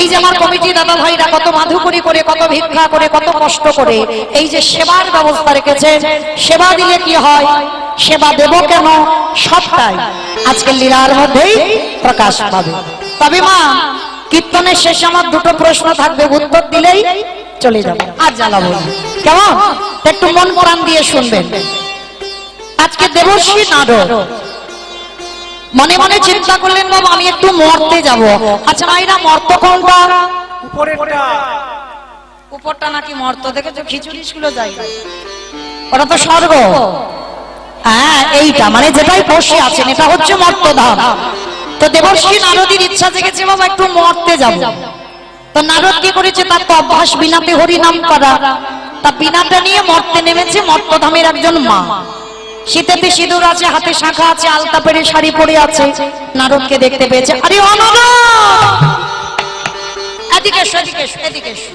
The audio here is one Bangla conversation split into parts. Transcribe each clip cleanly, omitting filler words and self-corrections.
এই যে আমার কমিটি দাদা ভাইরা কত মাধুকরি করে, কত ভিক্ষা করে, কত কষ্ট করে এই যে সেবার ব্যবস্থা রেখেছেন, সেবা দিলে কি হয়, সেবা দেব কেন, সবটাই আজকের লীলার মধ্যেই প্রকাশ পাবে। তবে মা, কীর্তনের শেষে আমার দুটো প্রশ্ন থাকবে, উত্তর দিলেই চলে যাবে, আর জ্বালাবো না, কেমন? একটু মন প্রাণ দিয়ে শুনবেন। আজকে দেবশ্রী নারদ মনে মনে চিন্তা করলেন, বাবা আমি একটু মর্তে যাব। আচ্ছা মাইরা, মর্ত কোনটা? উপরটা নাকি মর্ত? দেখেছো খিচুড়ি গুলো যায়, ওটা তো স্বর্গ। হ্যাঁ, এইটা মানে যেটাই বসে আছেন এটা হচ্ছে মর্তধাম। তো দেবশ্রী নারদের ইচ্ছা জেগেছে, বাবা একটু মর্তে যাব। তো নারদ কি করেছে, তার তো অভ্যাস বিনাতে হরি নাম করা, তা বিনাটা নিয়ে মর্তে নেমেছে। মর্তধামের একজন মা, শীতেতে সিঁদুর আছে, হাতে শাখা আছে, আলতা পেরে শাড়ি পরে আছে, নারদকে দেখতে পেয়েছে। আরে ও নারদ, এদিকে এসো, এদিকে এসো, এদিকে এসো।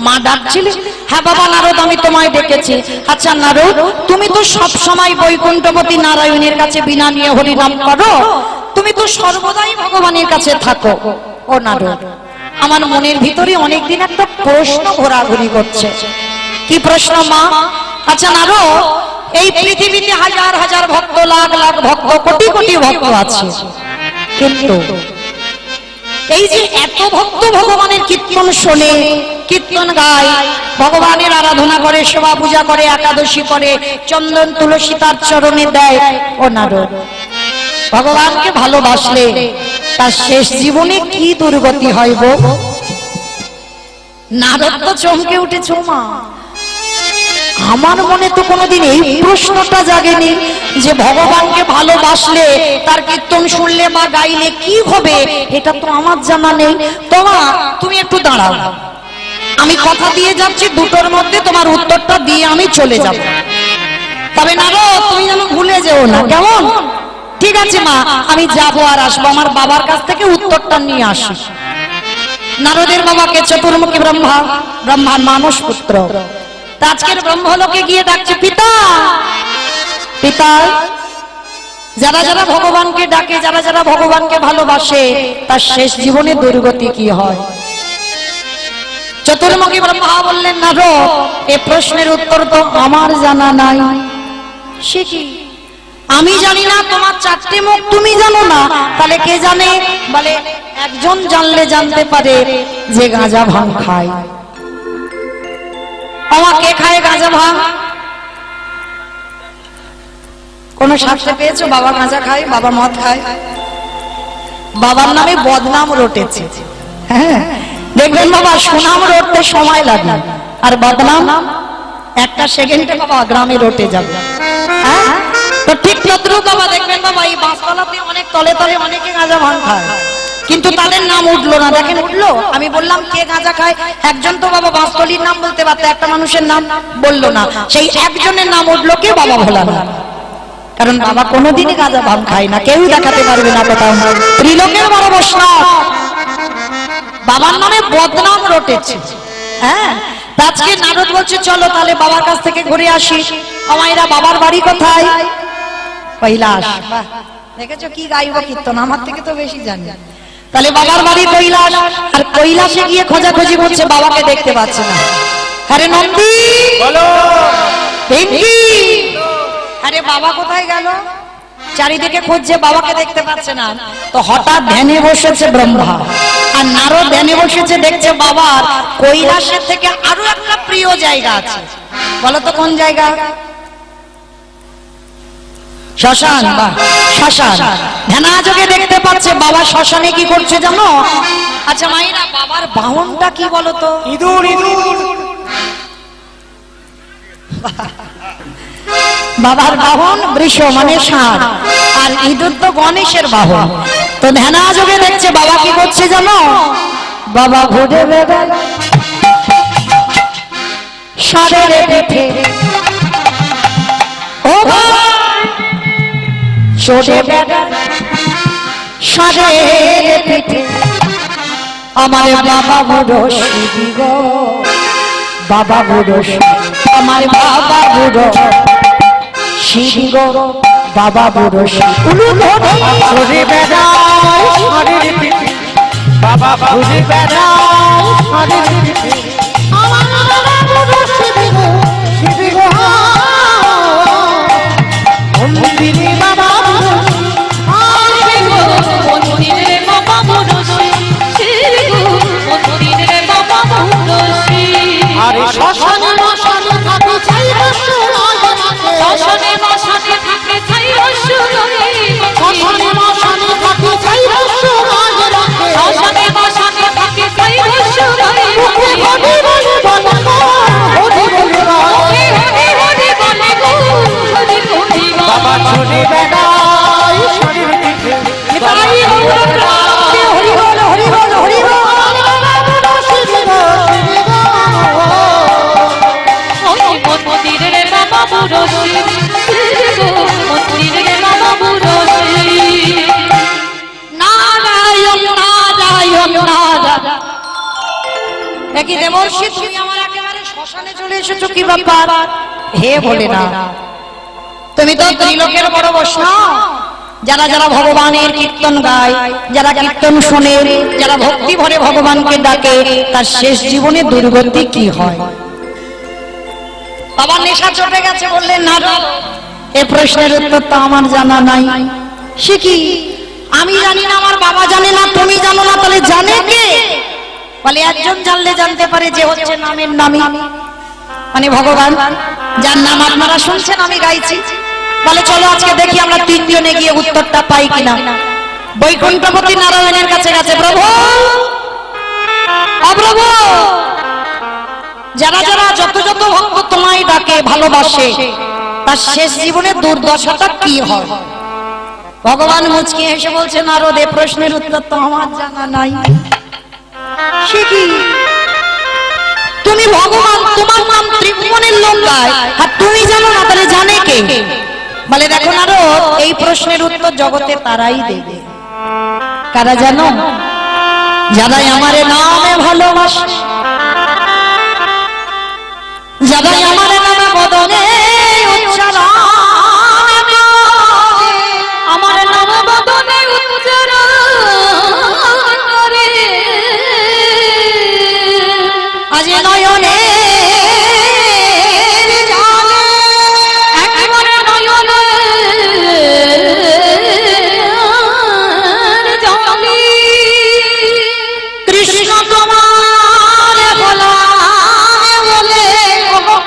মা ডাকছিলে? হ্যাঁ বাবা নারদ, আমি তোমায় ডেকেছি। আচ্ছা নারদ, তুমি তো সব সময় বৈকুণ্ঠপতি নারায়ণের কাছে বিনা নিয়ে হরি নাম করো, তুমি তো সর্বদাই ভগবানের কাছে থাকো। ও নারদ, আমার মনের ভিতরে অনেকদিন একটা প্রশ্ন ঘোরাঘুরি করছে। কি প্রশ্ন মা? আচ্ছা নারদ, এই পৃথিবীতে হাজার হাজার ভক্ত, লাখ লাখ ভক্ত, কোটি কোটি ভক্ত আছে, কিন্তু এই যে এত ভক্ত ভগবানের কীর্তন শোনে, কীর্তন গায়, ভগবানের আরাধনা করে, সেবা পূজা করে, একাদশী করে, চন্দন তুলসী তার চরণে দেয়, ও নারদ ভগবানকে ভালোবাসলে তার শেষ জীবনে কি দুর্গতি হয় গো? নারদ তো চমকে উঠেছ। মা, আমার মনে তো কোনোদিন এই প্রশ্নটা জাগেনি যে ভগবানকে ভালোবাসলে, তার কীর্তন শুনলে বা গাইলে কি হবে, এটা তো আমার জানা নেই। তোমা, তুমি একটু দাঁড়াও, আমি কথা দিয়ে যাচ্ছি, দুটোর মধ্যে তোমার উত্তরটা দিয়ে আমি চলে যাব। তবে নারদ, তুমি যেন ভুলে যেও না, কেমন? ঠিক আছে মা, আমি যাবো আর আসবো, আমার বাবার কাছ থেকে উত্তরটা নিয়ে আসি। নারদের বাবাকে চতুর্মুখী ব্রহ্মা, ব্রহ্মার মানস পুত্র, আজকের ব্রহ্মলোকে গিয়ে ডাকছে, পিতা পিতা। যারা যারা ভগবানকে ডাকে, যারা যারা ভগবানকে ভালোবাসে, তার শেষ জীবনে দুর্গতি কি হয়? চতুর্মুখী ব্রহ্মা বললেন, নারদ এ প্রশ্নের উত্তর তো আমার জানা নাই। সে কি? আমি জানি না, তোমার চারটে মুখ, তুমি জানো না, তাহলে কে জানে? বলে একজন জানলে জানতে পারে যে গাঁজা ভাং খায়। কে খায় গাঁজা ভাং? কোন শাস্ত্রে পেয়েছো বাবা গাঁজা খায়, বাবা মদ খায়? বাবার নামে বদনাম রটেছে। হ্যাঁ, দেখবেন বাবা সুনাম রটতে সময় লাগে, আর বদনাম একটা সেকেন্ডে বাবা গ্রামে রটে যাবে। হ্যাঁ, তো ঠিক তদ্রুপ বাবা দেখবেন বাবা এই বাঁশতলাতে অনেক তলে তলে অনেকে গাঁজা ভাং খায়, কিন্তু তাদের নাম উঠলো না। দেখেন উঠলো? আমি বললাম কে গাঁজা খায়, একজন তো বাবা বাঁশতলির নাম বলতে পারতো, একটা মানুষের নাম বললো না, সেই একজনের নাম উঠলো কে? বাবা ভোলানাথ। কারণ বাবা কোনোদিনই গাঁজা ভাং খায় না, কেউ দেখাতে পারবে না কোথাও। ত্রিলোকের বড় বৈষ্ণব, বাবার নামে বদনাম রটেছে। হ্যাঁ, আজকে নারদ বলছে চলো তাহলে বাবার কাছ থেকে ঘুরে আসি। আমায়রা বাবার বাড়ি কোথায়? কৈলাস। দেখেছো কি গাইব কীর্তন, আমার থেকে তো বেশি জানি। তাহলে বাবার বাড়ি কৈলাস, আর কৈলাসে গিয়ে খোঁজাখুঁজি করছে, বাবাকে দেখতে পাচ্ছে না। আরে নন্দী, বলো পিঙ্কি, আরে বাবা কোথায় গেল? চারিদিকে খুঁজছে, বাবাকে দেখতে পাচ্ছে না। তো হঠাৎ ধ্যানে বসেছে ব্রহ্মা, আর নারদ ধ্যানে বসেছে, দেখছে বাবার কৈলাসের থেকে আরো একটা প্রিয় জায়গা আছে। বলো তো কোন জায়গা? শ্মশান। বা শ্মশান ধ্যানাযোগে দেখতে পাচ্ছে বাবা শ্মশানে কি করছে জানো? আচ্ছা মাইরা, বাবার বাহনটা কি বলো তো? ইঁদুর। ইঁদুর বাবার বাহন বৃষ মানে ষাঁড়, আর ইঁদুর তো গণেশের বাহন। তো ধ্যানাযোগে দেখছে বাবা কি করছে জানো? বাবা ঘুরে বেড়ায় ষাঁড়ের পিঠে, ও চড়ে বেড়ায় ষাঁড়ের পিঠে। আমার বাবা বুড়ো শিবি গো, বাবা বুড়ো, আমার বাবা বুড়ো শিবি গো, বাবা বুড়ো শিবি। চড়ে বেড়ায় ষাঁড়ের পিঠে, বাবা খুঁজে বেড়াও সাদের পিঠে আমার বাবা বড় শিবি গো মন্দিরে বাবা মন্দিরে বাবা বড়শি মন্দিরে বাবা বড়শি আরে শ্মশানে মশানে থাকে চাই শ্মশানে মশানে থাকে চাই শ্মশানে মশানে থাকে চাই শ্মশানে মশানে থাকে চাই বাবা ছুটে বেড়াই শরীর পিঠে হরি বল হরি বল হরি বল মন্দিরে বাবা বড়শি মন্দিরে বাবা বড়শি নারায়ণ নারায়ণ নারায়ণ। দেখি দেবর্ষি তুমি আমার একেবারে শ্মশানে চলে এসেছো, কি ব্যাপার? হে বলে না, তুমি তো ত্রিলোকের বড় বৈষ্ণব। যারা যারা ভগবানের কীর্তন গায়, যারা কীর্তন শোনে, যারা ভক্তি ভরে ভগবানকে ডাকে, তার শেষ জীবনে দুর্গতি কি হয়? বাবার নেশা চটে গেছে বললেন না। এ প্রশ্নের উত্তর তো আমার জানা নাই। সে কি? আমি জানি না, আমার বাবা জানে না, তুমি জানো না, তাহলে জানে কে? বলে একজন জানলে জানতে পারে, যে হচ্ছে নামের নামী, মানে ভগবান, যার নাম আপনারা শুনছেন আমি গাইছি। বলে চলো আজকে দেখি আমরা তিনজনে গিয়ে উত্তরটা পাই কিনা। বৈকুণ্ঠপতি নারায়ণের কাছে গেছে, প্রভু অপ্রভু, যারা যারা যত যত ভক্ত তোমায় ডাকে ভালোবাসে, তার শেষ জীবনে দুর্দশাটা কি হয়? ভগবান মুচকি হেসে বলছে, নারদ এ প্রশ্নের উত্তর তো আমার জানা নাই। সে কি? তুমি ভগবান, তোমার নাম ত্রিভুবনের লোক গায়, আর তুমি জানো না, তাহলে জানে কে? বলে দেখো নারদ, এই প্রশ্নের উত্তর জগতে তারাই দেবে। কারা জানো? যারাই আমারে নামে ভালোবাসে, যারাই আমারে নামে বদনে উচ্চারণ আমার নাম বদনে উচ্চারণ করে আজ নয়নে একবার নয়নে জানি কৃষ্ণ তোমার হলাম বলে,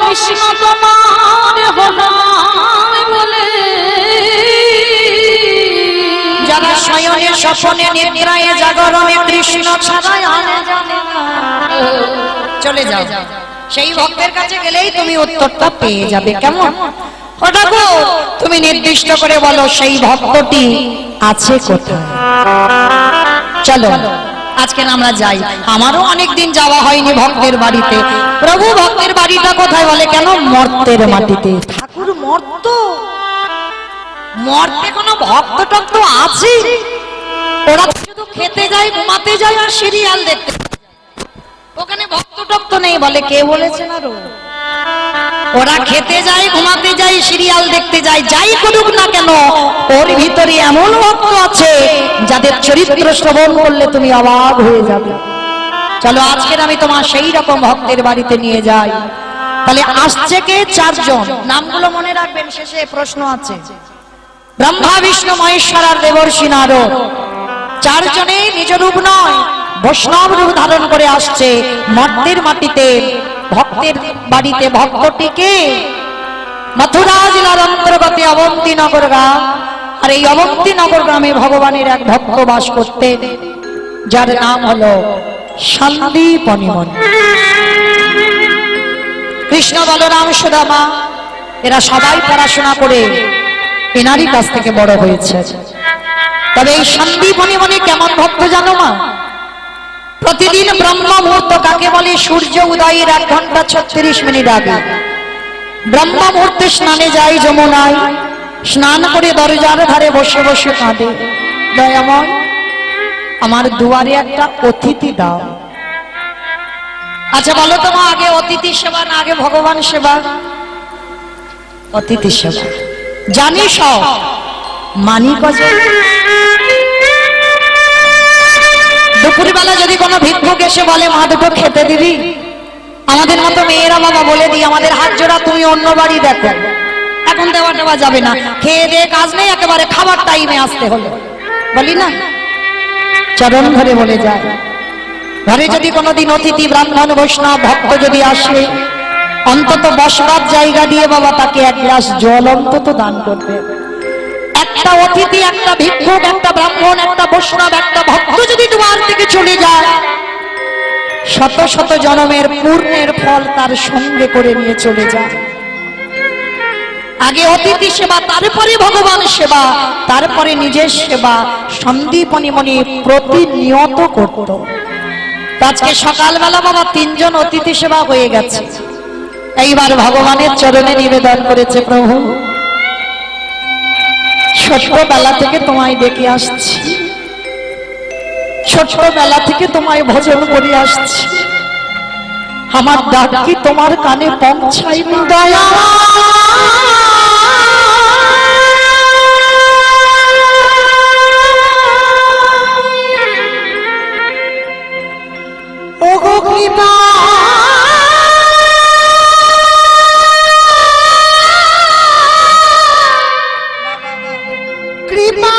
কৃষ্ণ তোমার হলাম বলে যারা শয়নে স্বপনে নিদ্রায় জাগরণে কৃষ্ণ ছাড়াই আনে জানে না। চলে যাও, সেই ভক্তের কাছে গেলেই তুমি উত্তরটা পেয়ে যাবে। কেমন? ওটা গো, তুমি নির্দিষ্ট করে বলো সেই ভক্তটি আছে কোথায়। চলো আজকে আমরা যাই, আমারও অনেকদিন যাওয়া হয়নি ভক্তের বাড়িতে। প্রভু ভক্তের বাড়িটা কোথায়? বলে কেন? মর্তের মাটিতে। ঠাকুর মর্ত? মর্তে কোনো ভক্ত টক্ত আছে? ওরা শুধু খেতে যায়, ঘুমাতে যায় আর সিরিয়াল দেখতে যায়। ওখানে ভক্ত টক্ত নেই। বলে কে বলেছে না রো? ওরা খেতে যায়, ঘুমাতে যায়, সিরিয়াল দেখতে যায়, যাই করুক না কেন, ওর ভিতরে এমন ভক্ত আছে যাদের চরিত্র শ্রবণ করলে তুমি অবাক হয়ে যাবে। চলো আজকের আমি তোমার সেই রকম ভক্তের বাড়িতে নিয়ে যাই। তাহলে আসছে কে? চারজন। নামগুলো মনে রাখবেন, শেষে প্রশ্ন আছে। ব্রহ্মা বিষ্ণু মহেশ্বর আর দেবর্ষি নারদ, চারজনে নিজ রূপ নয়, বৈষ্ণব রূপ ধারণ করে আসছে মর্তের মাটিতে ভক্তের বাড়িতে। ভক্তটিকে মথুরা জেলার অন্তর্গত অবন্তীনগর গ্রাম, আর এই অবন্তীনগর গ্রামে ভগবানের এক ভক্ত বাস করতেন, যার নাম হলো সন্দীপনি মুনি। কৃষ্ণ বলরাম সুদামা এরা সবাই পড়াশোনা করে এনারই কাছ থেকে বড় হয়েছে। তবে এই সন্দীপনি মুনি কেমন ভক্ত জানো মা? প্রতিদিন ব্রহ্ম মুহূর্ত, কাকে বলে? সূর্য উদয়ের 1 ঘন্টা 36 মিনিট আগে ব্রহ্ম মুহূর্তে স্নানে যায় যমুনায়। স্নান করে দরজার ধারে বসে বসে কাঁদে, দয়াময় আমার দুয়ারে একটা অতিথি দাও। আচ্ছা বলো তো মা, আগে অতিথি সেবা না আগে ভগবান সেবা? অতিথি সেবা। জানি সব, মানি কজন? দুপুরবেলা যদি কোনো ভিক্ষুক এসে বলে মা দুটো খেতে দিবি, আমাদের মতো মেয়েরা বাবা বলে দিই আমাদের হাত জোড়া তুমি অন্য বাড়ি দেখো, এখন দেওয়া দেওয়া যাবে না, খেয়ে দিয়ে কাজ নেই, একেবারে খাবার টাইমে আসতে হলো, বলি না? চরণ ধরে বলে যায়। ঘরে যদি কোনোদিন অতিথি ব্রাহ্মণ বৈষ্ণব ভক্ত যদি আসে, অন্তত বসবার জায়গা দিয়ে বাবা তাকে এক গ্লাস জল অন্তত দান করবে। একটা অতিথি, একটা ভিক্ষুক, একটা ব্রাহ্মণ, একটা বৈষ্ণব, একটা ভক্ত যদি তোমার থেকে চলে যায়, শত শত জন্মের পূর্ণের ফল তার সঙ্গে করে নিয়ে চলে যায়। আগে অতিথি সেবা, তারপরে ভগবান সেবা, তারপরে নিজের সেবা সন্দীপনী মনি প্রতিনিয়ত করত। আজকে সকালবেলা বাবা 3 জন অতিথি সেবা হয়ে গেছে। এইবার ভগবানের চরণে নিবেদন করেছে, প্রভু ছোট্টবেলা থেকে তোমায় ডেকে আসছি, ছোট্টবেলা থেকে তোমায় ভজন করে আসছি, আমার ডাক কি তোমার কানে পৌঁছায়নি দয়া? ওগো কৃপা কৃপা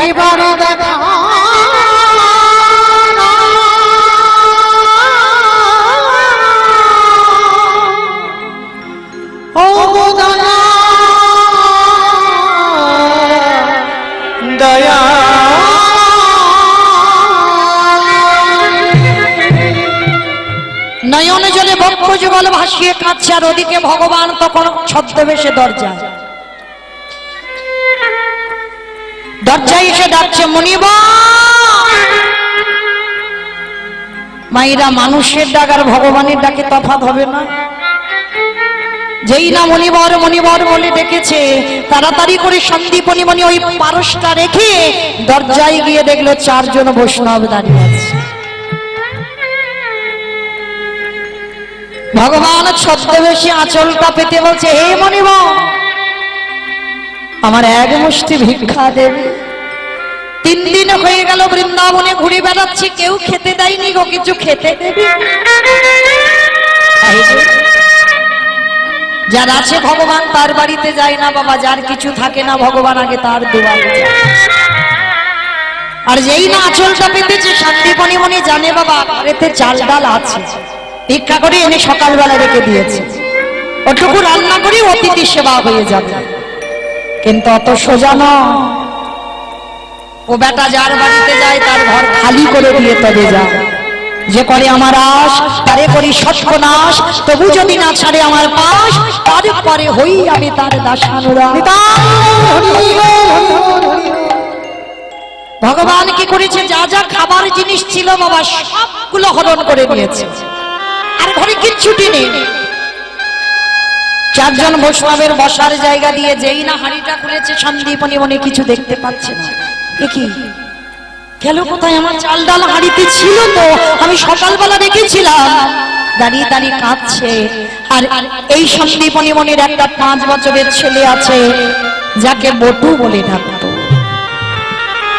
একবার দেখা ওগো দয়া দয়া নয়ন জলে বক্ষ যুগল ভাসিয়ে কাঁদছে, আর ওদিকে ভগবান তখন ছদ্মবেশে দরজায় এসে ডাকছে, মুনিবর। মায়েরা মানুষের ডাক আর ভগবানের ডাকে তফাৎ হবে না? যেই না মণিবর মণিবর বলে ডেকেছে, তাড়াতাড়ি করে সন্দীপনী মণি ওই পারসটা রেখে দরজায় গিয়ে দেখলো 4 জন বৈষ্ণব দাঁড়িয়ে আছে। ভগবান ছদ্মবেশে আঁচলটা পেতে বলছে, হে মণিবর, আমার এক মুষ্টি ভিক্ষা দেবে। 3 দিন হয়ে গেল বৃন্দাবনে ঘুরে বেড়াচ্ছি, কেউ খেতে দেয়নি গো, কিছু খেতে দেবে? যার আছে ভগবান তার বাড়িতে যায় না বাবা, যার কিছু থাকে না ভগবান আগে তার দুয়ারে যায়। আর যেই না আঁচলটা পেতেছে, সন্দীপনী মনে জানে বাবা এতে চাল ডাল আছে, ভিক্ষা করে এনে সকালবেলা রেখে দিয়েছে, ওটুকু রান্না করে অতিথি সেবা হয়ে যাবে। কিন্তু অত সোজা নয়, ও বেটা যার বাড়িতে যায় তার ঘর খালি করে দিয়ে তবে যায়। যে করে আমার আশ, তারে করি সর্বনাশ, তবু যদি না ছাড়ে আমার পাশ, তারপরে হই আমি তার দাসানুরাগ। ভগবান কি করেছে, যা যা খাবার জিনিস ছিল বাবা সবগুলো হরণ করে নিয়েছে, আর ঘরে কিচ্ছুটি নেই। 4 জন বৈষ্ণবের বসার জায়গা দিয়ে যেই না হাঁড়িটা খুলেছে, সন্দীপনী মনে কিছু দেখতে পাচ্ছে না। কি গেল কোথায়? আমার চাল ডাল হাঁড়িতে ছিল তো, আমি সকালবেলা রেখেছিলাম। দাঁড়িয়ে দাঁড়িয়ে কাঁদছে। আর এই সন্দীপনী মনের একটা 5 বছরের ছেলে আছে, যাকে বটু বলে ডাকতো।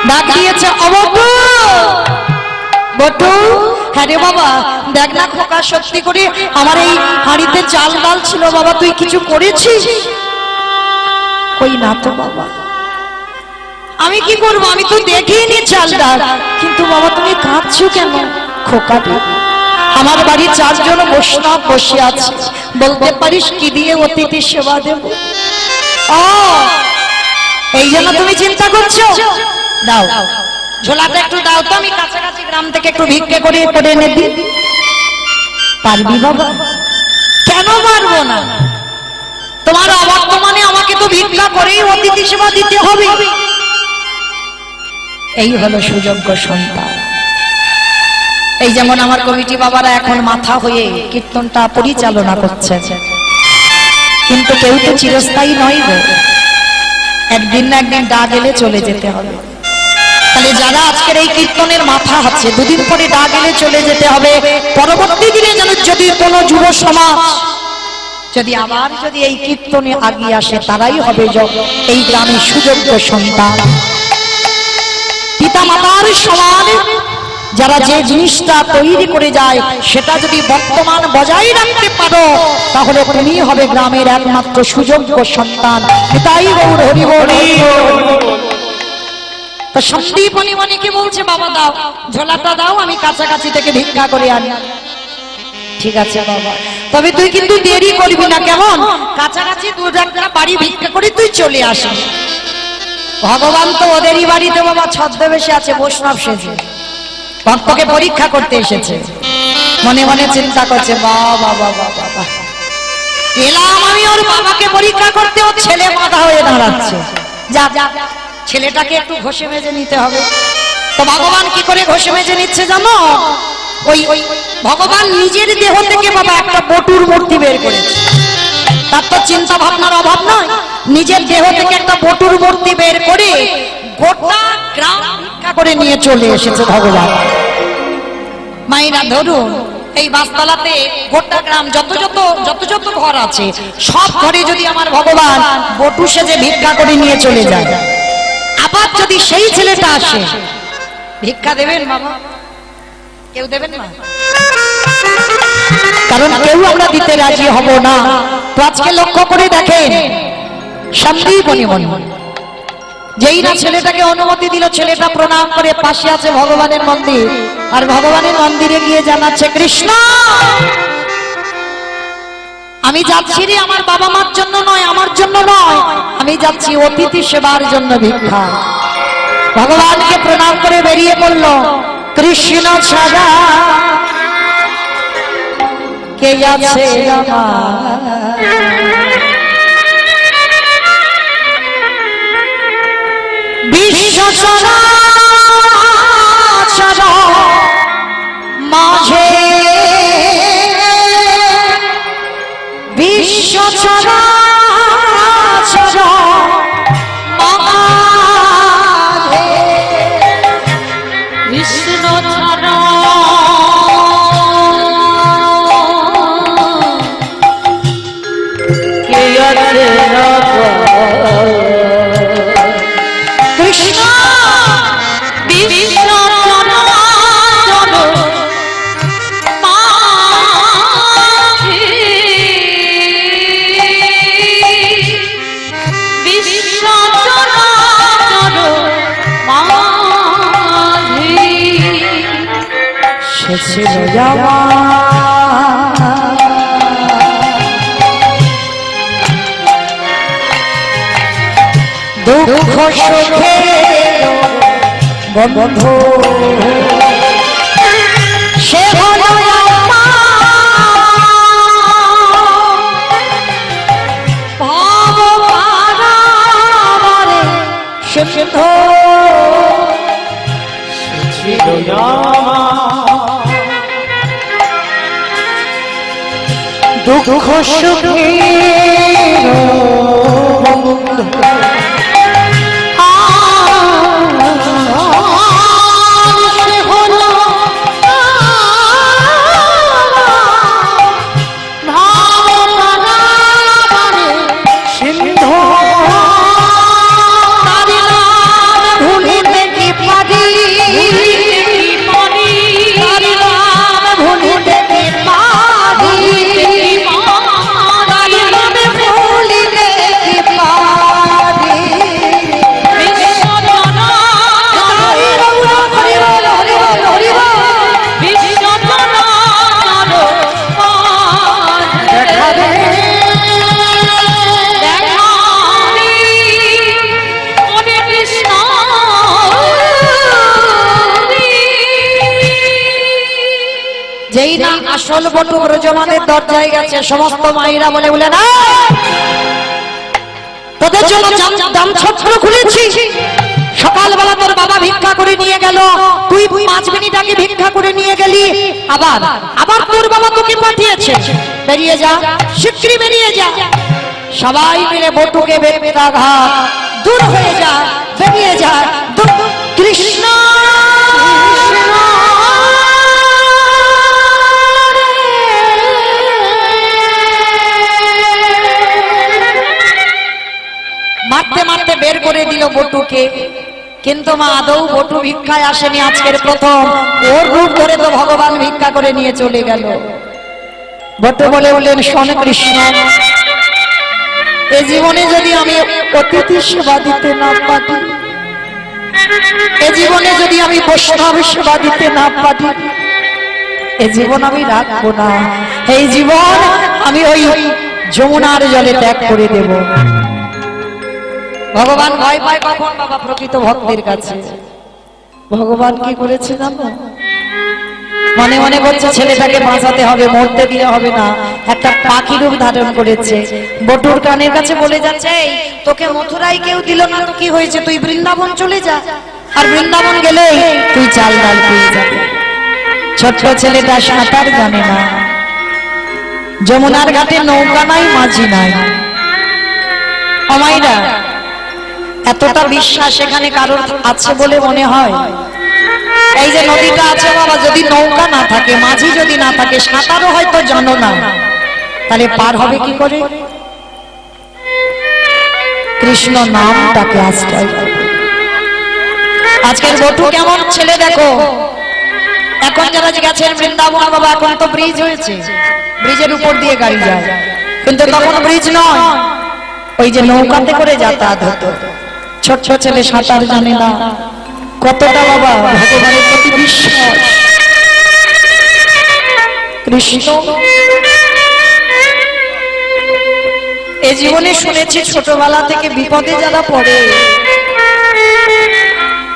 ডাক দিয়েছে, অবটু বটু। হ্যাঁ রে বাবা, দেখ না খোকা, সত্যি করে আমার এই হাঁড়িতে চাল ডাল ছিল বাবা, তুই কিছু করেছিস? কই না তো বাবা, আমি কি করবো, আমি তো দেখিনি চাল ডাল। কিন্তু বাবা তুমি কাঁদছো কেন? খোকাটা, আমার বাড়ি 4 জন বৈষ্ণব বসে আছে, বলতে পারিস কি দিয়ে অতিথি সেবা দেব? ও এই জন্য তুমি চিন্তা করছো? দাও ঝোলাটা একটু দাও তো, আমি কাছাকাছি গ্রাম থেকে একটু ভিক্ষে করে এনে দিই। পারবি বাবা? কেন পারবো না? তোমার অবর্তমানে আমাকে তো ভিক্ষা করেই অতিথি সেবা দিতে হবে। এই হলো সুযোগ্য সন্তান। এই যেমন আমার কমিটি বাবারা এখন মাথা হয়ে কীর্তনটা পরিচালনা করছে, কিন্তু কেউ তো চিরস্থায়ী নয় গো, একদিন না একদিন ডাক এলে চলে যেতে হবে। তাহলে যারা আজকের এই কীর্তনের মাথা হচ্ছে, 2 দিন পরে ডাক এলে চলে যেতে হবে। পরবর্তী দিনে যেন যদি কোনো যুব সমাজ যদি আবার যদি এই কীর্তনে আগিয়ে আসে তারাই হবে এই গ্রামের সুযোগ্য সন্তান। পিতা মাতার সমান যারা যে জিনিসটা তৈরি করে যায় সেটা যদি বর্তমান বজায় রাখতে পারো তাহলে তুমি হবে গ্রামের একমাত্র সুযোগ্য সন্তান। তাই গৌর হরি হরি। তো সন্দীপনী মণিকে বলছে বাবা দাও ঝোলাটা দাও, আমি কাছাকাছি থেকে ভিক্ষা করে আনি। ঠিক আছে বাবা, তবে তুই কিন্তু দেরি করবি না, কেমন? কাছাকাছি দু একটা বাড়ি ভিক্ষা করে তুই চলে আসিস। ভগবান তো ওদেরই বাড়িতে বাবা ছদ্মবেশে আছে, বৈষ্ণব সেজে ভক্তকে পরীক্ষা করতে এসেছে। মনে মনে চিন্তা করছে বাবা বাবা বাবা, এলাম আমি ওর বাবাকে পরীক্ষা করতে, ওর ছেলে মাথা হয়ে দাঁড়াচ্ছে। যা যা ছেলেটাকে একটু ঘষে মেজে নিতে হবে। তো ভগবান কি করে ঘষে মেজে নিচ্ছে জানো? ওই ভগবান নিজের দেহ থেকে বাবা একটা বটুর মূর্তি বের করেছে। তার তো চিন্তা ভাবনার অভাব নয়, নিজের দেহ থেকে একটা বটুর মূর্তি বের করে গোটা গ্রাম ভিক্ষা করে নিয়ে চলে এসেছে ভগবান। মায়েরা ধরুন এই বাসতলাতে গোটা গ্রাম যত যত ঘর আছে সব ঘরে যদি আমার ভগবান বটু সেজে ভিক্ষা করে নিয়ে চলে যায়, আবার যদি সেই ছেলেটা আসে, ভিক্ষা দেবেন বাবা? কেউ দেবেন না, কারণ কেউ আমরা দিতে রাজি হব না। তো আজকে লক্ষ্য করে দেখেন সন্দীপনী মণি যেই না ছেলেটাকে অনুমতি দিল, ছেলেটা প্রণাম করে পাশে আছে ভগবানের মন্দির, আর ভগবানের মন্দিরে গিয়ে জানাচ্ছে কৃষ্ণ আমি যাচ্ছি রে আমার বাবা মার জন্য নয়, আমার জন্য নয়, আমি যাচ্ছি অতিথি সেবার জন্য ভিক্ষা। ভগবানকে প্রণাম করে বেরিয়ে পড়ল। কৃষ্ণ ছাড়া কে আছে বিশ্ব চরাচর মাঝে, বিশ্ব চরাচর মাঝে কৃষ্ণ ছাড়া কে আছে কৃষ্ণ বিশ্ব চরাচর মাঝে, বিশ্ব চরাচর মাঝে সে ছিল দুঃখ সুখে বন্ধু, সে হল ভবপারাবারে সিন্ধ, দুঃখ সুখে যেই না আসল বটু ব্রজমানের দরজায় গেছে, সমস্ত মায়েরা বলে বলে না তোদের জন্য দাম ছত্র খুলেছি। সকালবেলা তোর বাবা ভিক্ষা করে নিয়ে গেল, তুই 5 মিনিট আগে ভিক্ষা করে নিয়ে গেলি, আবার তোর বাবা তোকে পাঠিয়েছে, বেরিয়ে যা, শিগগিরই বেরিয়ে যা। সবাই মিলে বটুকে বেত্রাঘাত, দূর হয়ে যা, বেরিয়ে যা, কৃষ্ণ বের করে দিল বটুকে, কিন্তু মা আদৌ বটু ভিক্ষায় আসেনি, আজকের প্রথম ওর রূপ ধরে তো ভগবান ভিক্ষা করে নিয়ে চলে গেল। বটু বলে বললেন, শোন কৃষ্ণ, এ জীবনে যদি আমি অতিথি সেবা দিতে না পারি, এ জীবনে যদি আমি বৈষ্ণব সেবা দিতে না পারি, এ জীবন আমি রাখবো না, এই জীবন আমি ওই যমুনার জলে ত্যাগ করে দেব। ভগবান ভয় পায় কখন বাবা? প্রকৃত ভক্তের কাছে। ভগবান কি করেছে জানো? মনে মনে বলছে ছেলেটাকে বাঁচাতে হবে, মরতে দিলে হবে না, একটা পাখি রূপ ধারণ করেছে। বটুর কানের কাছে বলে যাচ্ছে, এই তোকে মথুরায় কেউ দিল না তো কি হয়েছে, তুই বৃন্দাবন চলে যা, আর বৃন্দাবন গেলে তুই চাল ডাল পেয়ে যাবে। ছোট্ট ছেলেটা সাঁতার জানে না, যমুনার ঘাটে নৌকা নাই, মাঝি নাই। অমাইরা এতটা বিশ্বাস এখানে কারোর আছে বলে মনে হয়? এই যে নদীটা আছে বাবা, যদি নৌকা না থাকে, মাঝি যদি না থাকে, সাঁতারও হয়তো জানো না, তাহলে পার হবে কি করে? কৃষ্ণ নামটাকে আশ্রয় করো। আজকের বটু কেমন ছেলে দেখো। এখন যারা গেছেন বৃন্দাবন বাবা, এখন তো ব্রিজ হয়েছে, ব্রিজের উপর দিয়ে গাড়ি যায়, কিন্তু তখন ব্রিজ নয়, ওই যে নৌকাতে করে যাতায়াত হতো। ছোট ছেলে সাঁতার জানে না, কতটা বাবা ভগবানের প্রতি বিশ্বাস। কৃষ্ণ এ জীবনে শুনেছি ছোটবেলা থেকে বিপদে যারা পড়ে,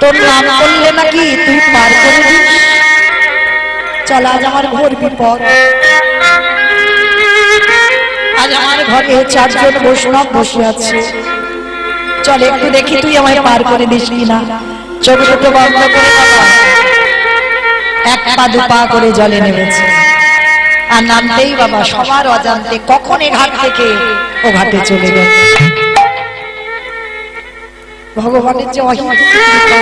তোর নাম করলে নাকি তুই পার করে দিস। চল, আজ আমার ঘোর বিপদ, আজ আমার ঘরে 4 জন বৈষ্ণব বসে আছে, চল একটু দেখি তুই আমায় পার করে দিস কিনা। চোখ দুটো বন্ধ করে বাবা 1 পা 2 পা করে জলে নেমেছে, আর নামতেই বাবা সবার অজান্তে কখন এ ঘাট থেকে ও ঘাটে চলে গেল। ভগবানের যে অহিংস কৃপা।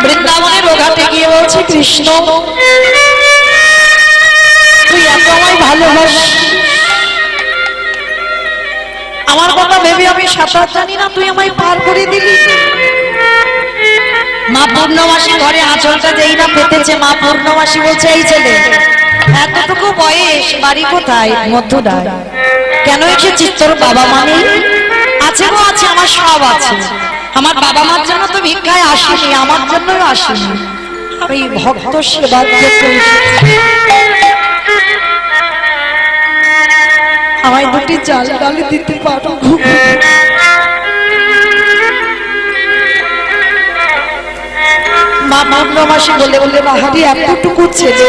বৃন্দাবনের ও ঘাটে গিয়ে বলছে, কৃষ্ণ তুই এত আমায় ভালোবাস, আমার কথা ভেবে আমি সাঁতার জানি না, তুই আমায় পার করে দিলি। মা পূর্ণমাসী ঘরে আঁচলটা যেই না পেতেছে, মা পূর্ণমাসী বলছে, এই ছেলে এতটুকু বয়স, বাড়ি কোথায়? মথুরায়। কেন এসেছিস? তোর বাবা মা নেই? আছে গো, আছে, আমার সব আছে, আমার বাবা মার জন্য তো ভিক্ষায় আসিনি, আমার জন্যই আসিনি, আমি ভক্ত সেবার জন্য এসেছি। আমায় 2টি চাল ডাল দিতে পারো? মা পূর্ণমাসী বলে বলে, বাহারি এতটুকু ছেলে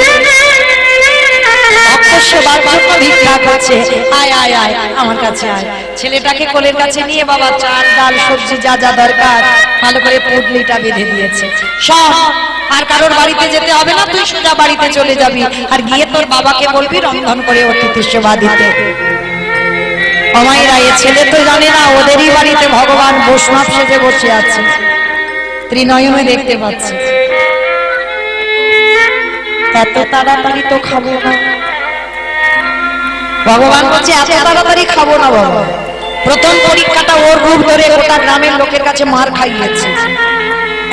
ভক্ত সেবার জন্য ভিক্ষা করছে, আয় আয় আয় আমার কাছে আয়। ছেলেটাকে কোলের কাছে নিয়ে বাবা চাল ডাল সবজি যা যা দরকার ভালো করে পুটলিটা বেঁধে দিয়েছে। শোন, আর কারোর বাড়িতে যেতে হবে না, তুই সোজা বাড়িতে চলে যাবি, আর গিয়ে তোর বাবাকে বলবি রন্ধন করে অতিথি সেবা দিতে। অমাইরা এ ছেলে তো জানে না ওদেরই বাড়িতে ভগবান বৈষ্ণব সেজে বসে আছে, ত্রিনয়নে দেখতে পাচ্ছে। এত তাড়াতাড়ি তো খাবো না, ভগবান বলছে এত তাড়াতাড়ি খাবো না বাবা। প্রথম পরীক্ষাটা ওর রূপ ধরে গোটা গ্রামের লোকের কাছে মার খাইয়েছে,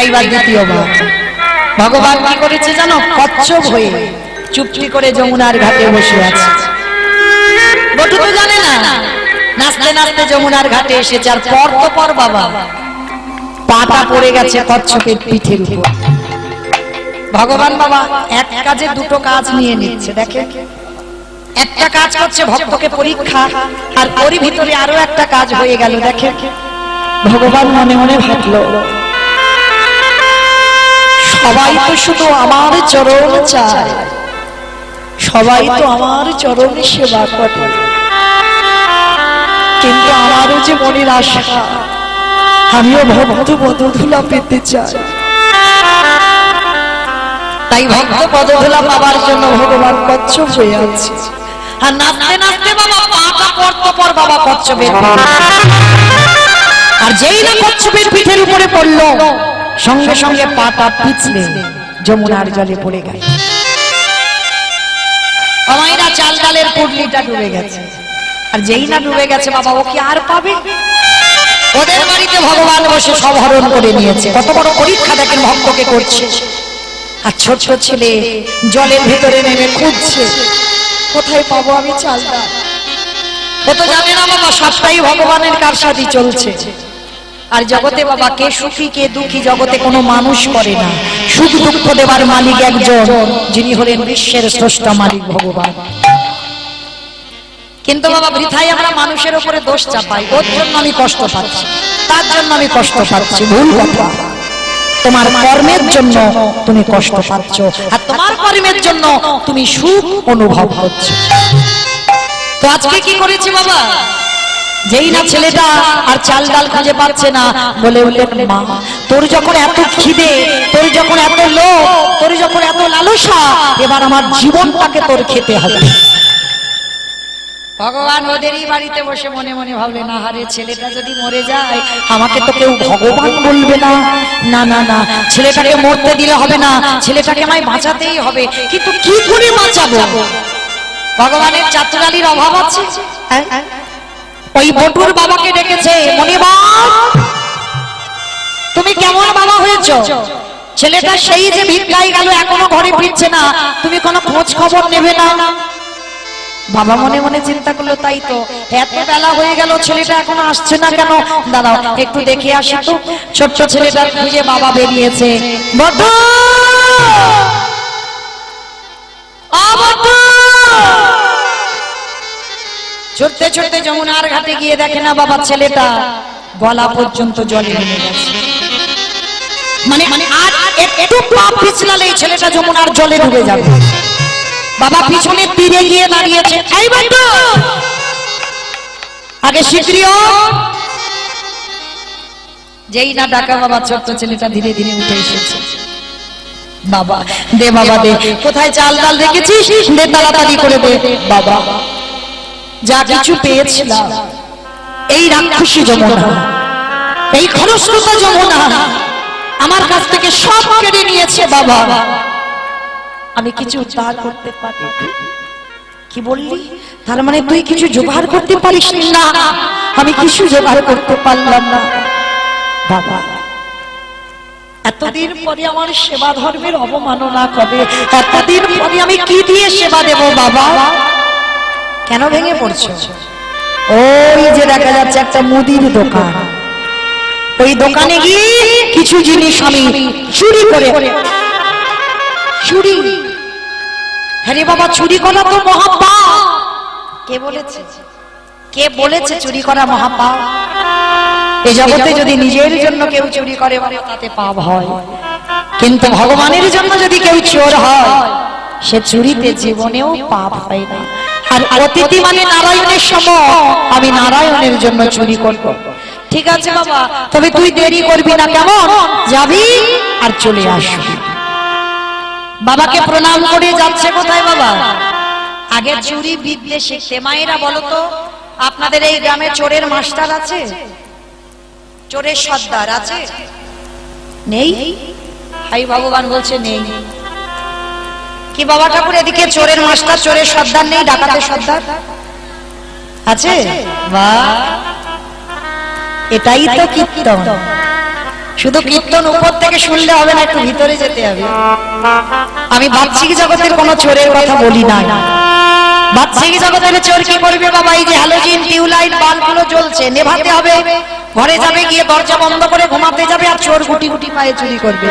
এইবার দ্বিতীয়বার ভগবান কি করেছে জানো? কচ্ছপ হয়ে চুপটি করে যমুনার ঘাটে বসে আছে। বটু তো জানে না, নাচতে নাচতে যমুনার ঘাটে এসেছে, আর পর তো পর বাবা পাটা পড়ে গেছে কচ্ছপের পিঠের উপর। ভগবান বাবা এক কাজে 2টো কাজ নিয়ে নিচ্ছে, দেখে একটা কাজ করছে ভক্তকে পরীক্ষা, আর ওরই ভিতরে আরো একটা কাজ হয়ে গেল। দেখে ভগবান মনে মনে ভাবলো, সবাই তো শুধু আমার চরণ চায়, সবাই তো আমার চরণ সেবা করে, কিন্তু আমারও যে মনের আশা, আমিও ভক্ত পদধূলা পেতে চাই। তাই ভক্ত পদধূলা পাবার জন্য ভগবান কচ্ছপ হয়ে আছে, আর নাচতে নাচতে বাবা পাটা পড়তো পর বাবা কচ্ছপের, আর যেই না কচ্ছপের পিঠের উপরে পড়লো, সঙ্গে সঙ্গে পাটা পিছলে যমুনার জলে পড়ে গেল। আমাইরা চাল ডালের পুটলিটা ডুবে গেছে, আর যেই না ডুবে গেছে বাবা ও কি আর পাবে? ওদের বাড়িতে ভগবান বসে সব হরণ করে নিয়েছে। কত বড় পরীক্ষা দেখেন ভক্তকে করছে। আর ছোট ছোট ছেলে জলের ভিতরে নেমে খুঁজছে, কোথায় পাবো আমি চাল ডাল। ও তো জানে না বাবা সবটাই ভগবানের কারসাজি চলছে। আর জগতে বাবা কে সুখী কে দুঃখী জগতে কোনো মানুষ করে না। সুখ দুঃখ দেবার মালিক একজন, যিনি হলেন বিশ্বের স্রষ্টা মালিক ভগবান। কিন্তু বাবা বৃথাই আমরা মানুষের উপরে দোষ চাপাই। ওর জন্য আমি কষ্ট পাচ্ছি, তার জন্য আমি কষ্ট পাচ্ছি। ভুল কথা। তোমার কর্মের জন্য তুমি কষ্ট পাচ্ছ, আর তোমার কর্মের জন্য তুমি সুখ অনুভব করছো। তো আজকে কি করেছি বাবা? যেই না ছেলেটা আর চাল ডাল খুঁজে পাচ্ছে না, বলে উঠলেন মা, তোর যখন এত খিদে, তোর যখন এত লোভ, তোর যখন এত লালসা, এবার আমার জীবনটাকে তোর খেতে হবে। ভগবান ওদেরই বাড়িতে বসে মনে মনে ভাবলেন, আহারে ছেলেটা যদি মরে যায় আমাকে তো কেউ ভগবান বলবে না। না না না, ছেলেটাকে মরতে দিলে হবে না, ছেলেটাকে আমায় বাঁচাতেই হবে। কিন্তু কি করে বাঁচাবো? ভগবানের চাতুরালির অভাব আছে। ওই বটুর বাবাকে ডেকেছে, মনিবাব তুমি কেমন বাবা হয়েছো? ছেলেটা সেই যে ভিক্ষায় গেল, এখনো ঘরে ফিরছে না, তুমি কোনো খোঁজ খবর নেবে না? বাবা মনে মনে চিন্তা করলো, তাই তো, এত বেলা হয়ে গেল ছেলেটা এখনো আসছে না কেন? দাঁড়াও একটু দেখে আসি তো। ছোট্ট ছেলেটার খুঁজে বাবা বেরিয়েছে। বটু, ও বটু! ছুটতে ছুটতে যমুনার ঘাটে গিয়ে দেখে না বাবা ছেলেটা গলা পর্যন্ত জলে নেমে গেছে। মানে আর একটু পা পিছলালে ছেলেটা যমুনার জলে ডুবে যাবে। বাবা পিছনে তীরে গিয়ে দাঁড়িয়েছে। এই বটু, আগে শিগগিরই ওঠ। যেই না ডাকা বাবা, ছোট্ট ছেলেটা ধীরে ধীরে উঠে এসেছে। বাবা দে, বাবা দে, কোথায় চাল ডাল রেখেছিস দে, তাড়াতাড়ি করে দে। বাবা যা কিছু পেয়েছিলাম এই রাক্ষসী যমুনা, এই খরস্রোতা যমুনা আমার কাছ থেকে সব কেড়ে নিয়েছে। বাবা আমি কিছু উদ্ধার করতে পারি। কি বললি? তার মানে তুই কিছু জোগাড় করতে পারিস না? আমি কিছু জোগাড় করতে পারলাম না। বাবা এতদিন পরে আমার সেবা ধর্মের অবমাননা করে, এতদিন পরে আমি কি দিয়ে সেবা দেব? বাবা কেন ভেঙে পড়ছো? ওই যে দেখা যাচ্ছে একটা মুদির দোকান, ওই দোকানে গিয়ে কিছু জিনিস আমি চুরি করে। চুরি? হ্যাঁ বাবা, চুরি করা তো মহাপাপ। কে বলেছে? কে বলেছে চুরি করা মহাপাপ? এই জগতে যদি নিজের জন্য কেউ চুরি করে তাতে পাপ হয়, কিন্তু ভগবানের জন্য যদি কেউ চোর হয় সে চুরিতে জীবনেও পাপ হয় না। আর অতিথি মানে নারায়ণের সম, আমি নারায়ণের জন্য চুরি করব। ঠিক আছে বাবা, তবে তুই দেরি করবি না, কেমন? যাবি আর চলে আসবি। বাবাকে প্রণাম করে যাচ্ছে কোথায় বাবা? আগে চুরি বিদ্যে শিখতে। মায়েরা বলো তো, আপনাদের এই গ্রামে চোরের মাস্টার আছে? চোরের সর্দার আছে? নেই? হাই ভগবান বলছে নেই। কি বাবা ঠাকুর, এদিকে চোরের মাস্টার চোরের সর্দার নেই, ডাকাতের সর্দার আছে? বাহ, এটাই তো কীর্তন। শুধু কীর্তন উপর থেকে শুনলে হবে না, একটু ভিতরে যেতে হবে। আমি বাহ্যিক জগতের কোনো চোরের কথা বলি না। বাহ্যিক জগতের চোর কি করবে বাবা? এই যে হ্যালোজিন টিউবলাইট বাল্বগুলো জ্বলছে, নেভাতে হবে। ঘরে যাবে, গিয়ে দরজা বন্ধ করে ঘুমাতে যাবে, আর চোর গুটি গুটি পায়ে চুরি করবে।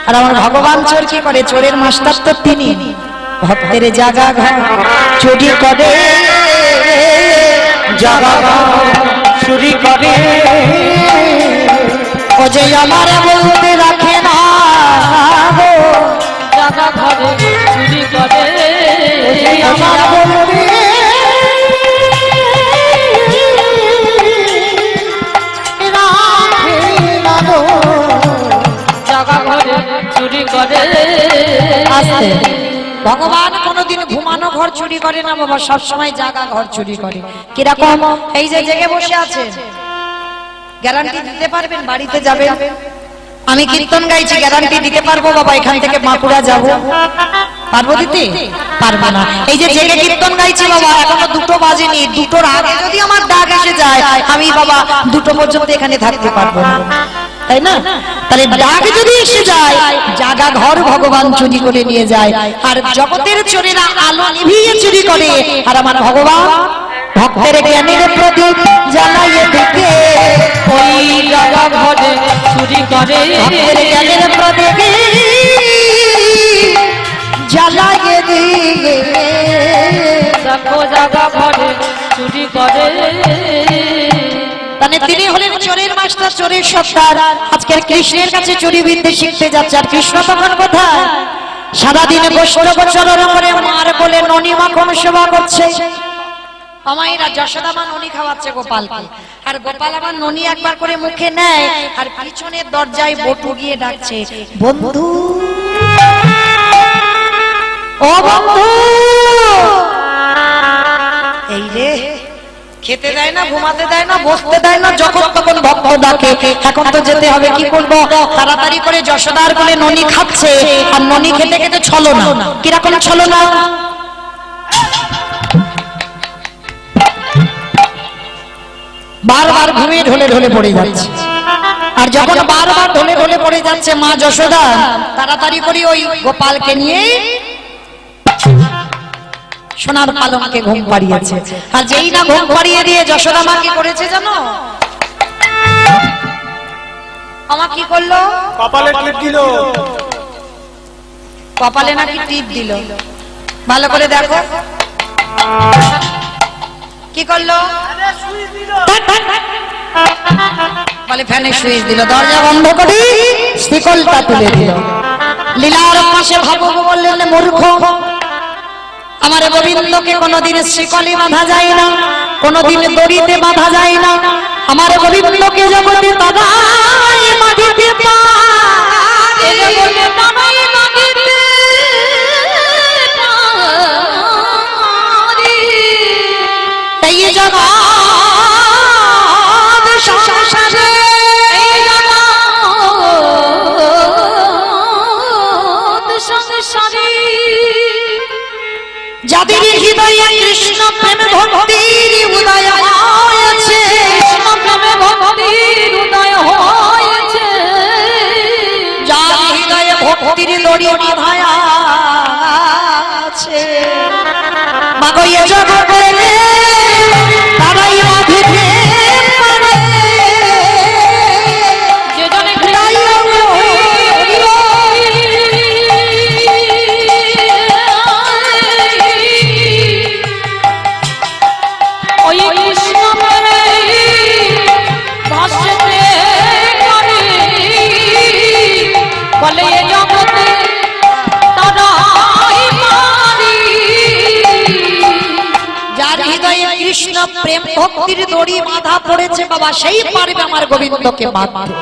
আর আমার ভগবান চোর কি করে? চোরের মাস্টার তো তিনি। ভক্তের জাগা ঘর চুরি করে, জাগা ঘর চুরি করে, ও যে আমার বলতে রাখে না গো, জাগা ঘরে চুরি করে, ও যে আমার বলতে জাগা ঘরে চুরি করে। আস্তে। ভগবান কোনোদিন ঘুমানো ঘর চুরি করে না বাবা, সবসময় জাগা ঘর চুরি করে। কিরকম? এই যে জেগে বসে আছে, গ্যারান্টি দিতে পারবেন? বাড়িতে যাবেন, আমি কীর্তন গাইছি, গ্যারান্টি দিতে পারবো বাবা এখান থেকে বাঁকুড়া যাব? পারবো দিতে? পারবো না। এই যে জেগে কীর্তন গাইছি বাবা, এখনো 2টো বাজেনি, 2টোর আগে যদি আমার ডাক এসে যায় আমি বাবা 2টো পর্যন্ত এখানে থাকতে পারবো না, তাই না? তাহলে ডাক যদি এসে যায়, জাগা ঘর ভগবান চুরি করে নিয়ে যায়, আর জগতের চোরেরা আলো নিভিয়ে চুরি করে, আর আমার ভগবান ভক্তের জ্ঞানের প্রদীপ জ্বালাইয়ে দিকে, ওই জাগা ঘরে চুরি করে, ভক্তের জ্ঞানের প্রদীপ জ্বালাইয়ে দিকে, দেখো জাগা ঘরে চুরি করে। মানে তিনি হলেন চোরের মাস্টার, চোরের সর্দার। আজকের কৃষ্ণের কাছে চুরি বিদ্যে শিখতে যাচ্ছে, আর কৃষ্ণ তখন কোথায়? সারাদিন বৈষ্ণব চরণ করে মার বলে ননি মাখন সেবা করছে। আমায়রা যশোদা মা ননি খাওয়াচ্ছে গোপালকে, আর গোপাল আমার ননি একবার করে মুখে নেয়, আর পিছনের দরজায় বটু গিয়ে ডাকছে, বন্ধু ও বন্ধু। এই রে, খেতে দেয় না, ঘুমাতে দেয় না, বসতে দেয় না, যখন তখন ভক্ত ডাকে। এখন তো যেতে হবে, কি করব? তাড়াতাড়ি করে যশোদার কোলে ননি খাচ্ছে, আর ননি খেতে খেতে ছলনা। কিরকম ছলনা? বারবার ঘুমিয়ে ঢলে ঢলে পড়ে যাচ্ছে, আর যখন বারবার ঢলে ঢলে পড়ে যাচ্ছে, মা যশোদা তাড়াতাড়ি করে ওই গোপালকে নিয়ে সোনার পালঙ্কে ঘুম পাড়িয়েছে। আর যেই না ঘুম পাড়িয়ে দিয়ে যশোদা মা কি করেছে জানো? আমার কি করলো? কপালে টিপ দিল। কপালে নাকি টিপ দিল। ভালো করে দেখো কি করলো। বলে ফ্যানের সুইচ দিল, দরজা বন্ধ করে শিকলটা তুলে দিল। লীলার পাশে ভাববো বললেন, মূর্খ, আমার গোবিন্দকে কোনদিন শিকলে বাঁধা যায় না, কোনদিন দড়িতে বাঁধা যায় না। আমার গোবিন্দকে জগতে তাদাই মাটিতে পারে, জগতে তাদাই মাটিতে পারে। তাই জগৎ সংসারে, এই জগৎ সংসারে যাদের হৃদয়ে কৃষ্ণ প্রেম ভক্তির উদয় হয়েছে, কৃষ্ণ প্রেমে ভক্তির উদয় হয়েছে, যার হৃদয়ে ভক্তির দড়ি বাঁধা আছে, মাগো এ জগতে তারাই বাঁধিতে পারে, যে জনে ওই কৃষ্ণ প্রেমে ভাসতে করে, বলে এ জগতে তারাই পারি। যার হৃদয়ে কৃষ্ণ প্রেম ভক্তির দড়ি বাঁধা পড়েছে বাবা, সেই পারবে আমার গোবিন্দকে বাঁধতে।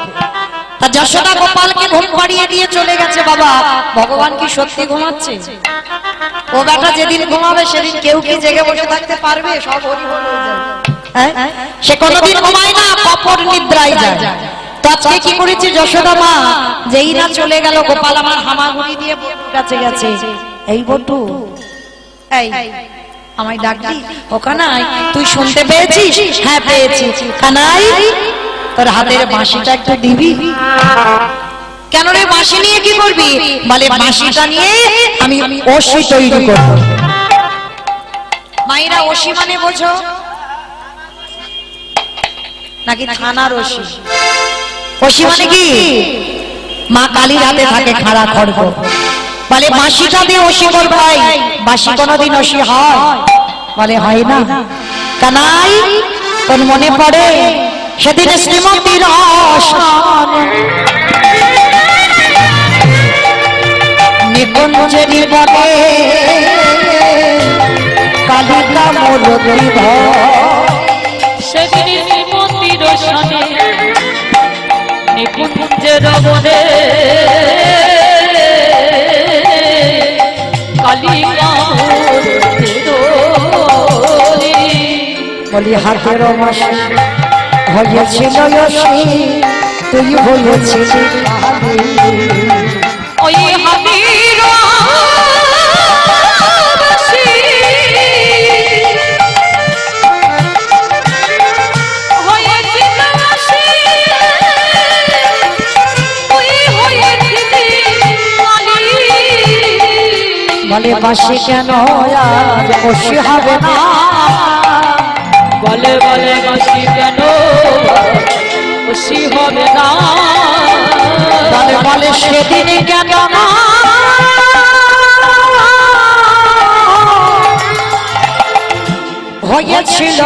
তা যশোদা গোপালকে ঘুম পাড়িয়ে দিয়ে চলে গেছে বাবা। ভগবান কি সত্যি ঘুমাচ্ছে? ও বেটা যেদিন ঘুমাবে সেদিন কেউ কি জেগে বসে থাকতে পারবে? সব হরিহর হয়ে যাবে। হ্যাঁ, সে কোনোদিন ঘুমায় না, কপর নিদ্রায় যায়। তো আজকে কি করেছে যশোদা মা? যেই না চলে গেল, গোপাল আমার হামাগুড়ি দিয়ে বটুর কাছে গেছে। এই বটু, এই আমায় ডাকবি? ও কানাই, তুই শুনতে পেয়েছিস? হ্যাঁ পেয়েছি। কানাই, তোর হাতের বাঁশিটা একটু দিবি? কেন রে, বাঁশি নিয়ে কি করবি? বলে বাঁশিটা নিয়ে আমি ওষি তৈরি করব। মায়েরা ওষি মানে বোঝো নাকি থানার ওষি? ওষি মানে কি? মা কালীর হাতে থাকে খাড়া খড়গ। বলে বাঁশিটা দিয়ে ওষি করব। ভাই, বাঁশি কোনোদিন ওষি হয়? বলে হয় না। কানাই, তোর মনে পড়ে সেদিন শ্রীমতীর নিকুঞ্জের বনে কালিকা মূরতি ভয়, সেদিন শ্রীমতীর সনে নিকুঞ্জের বনে কালিকা মূরতি বলি হাতের মাসি হয়েছিল যশী, তুই হয়েছিস ওই হাতির বাসি হয়েছিল বাসি, তুই হয়েছিলি মালি। বলে বাসি কেন আজ খুশি হবে না, বলে বলে বাসি কেন খুশি হবে না, বলে বলে সেদিন কেন না হয়েছিল